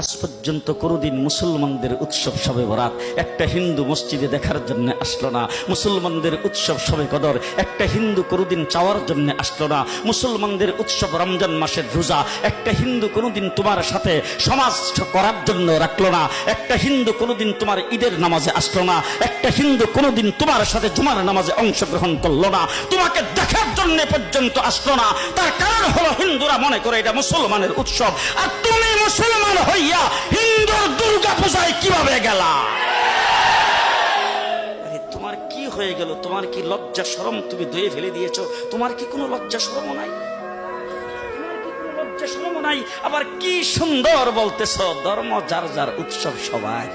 আজ পর্যন্ত কোনোদিন মুসলমানদের উৎসব শবে বরাত একটা হিন্দু মসজিদে দেখার জন্য আসলো না। মুসলমানদের উৎসব শবে কদর একটা হিন্দু কোনোদিন চাওয়ার জন্য আসলো না। মুসলমানদের উৎসব রমজান মাসের রোজা একটা হিন্দু কোনোদিন তোমার সাথে সমাজ করার জন্য রাখলো না। একটা হিন্দু কোনোদিন তোমার ঈদের নামাজে আসলো না। একটা হিন্দু কোনোদিন তোমার সাথে জুমার নামাজে অংশগ্রহণ করলো না, তোমাকে দেখার জন্য পর্যন্ত আসলো না। তার কারণ হলো হিন্দুরা মনে করে এটা মুসলমানের উৎসব, আর তুমি মুসলমান হইয়া হিন্দুর দুর্গা পূজায় কিভাবে গেলা? তোমার কি হয়ে গেল? তোমার কি লজ্জা শরম তুমি ধুয়ে ফেলে দিয়েছো? তোমার কি কোনো লজ্জা শরম নাই? লজ্জা শরম নাই? আবার কি সুন্দর বলতেছ, ধর্ম যার যার উৎসব সবাই।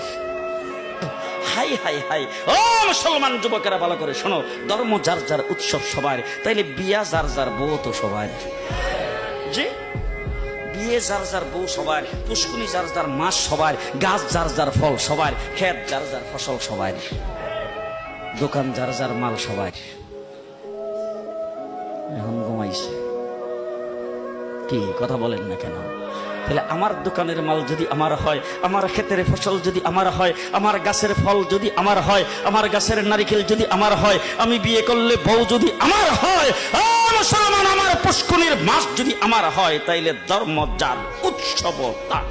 হাই হাই হাই, ও মুসলমান যুবকেরা ভালো করে শোনো, ধর্ম যার যার উৎসব সবার, তাইলে বিয়া যার যার বউ তো সবার। জি, বিয়ে যার যার বউ সবার, পুষ্কুনি যার যার মাস সবার, গাছ যার যার ফল সবার, ক্ষেত যার যার ফসল সবার, দোকান যার যার মাল সবার। এখন ঘুমাইছে কি কথা বলেন না কেন? তাহলে আমার দোকানের মাল যদি আমার হয়, আমার ক্ষেতের ফসল যদি আমার হয়, আমার গাছের ফল যদি আমার হয়, আমার গাছের নারিকেল যদি আমার হয়, আমি বিয়ে করলে বউ যদি আমার হয়, মুসলমান আমার পুষ্কুনির মাস যদি আমার হয়, তাইলে ধর্ম যার উৎসব তার।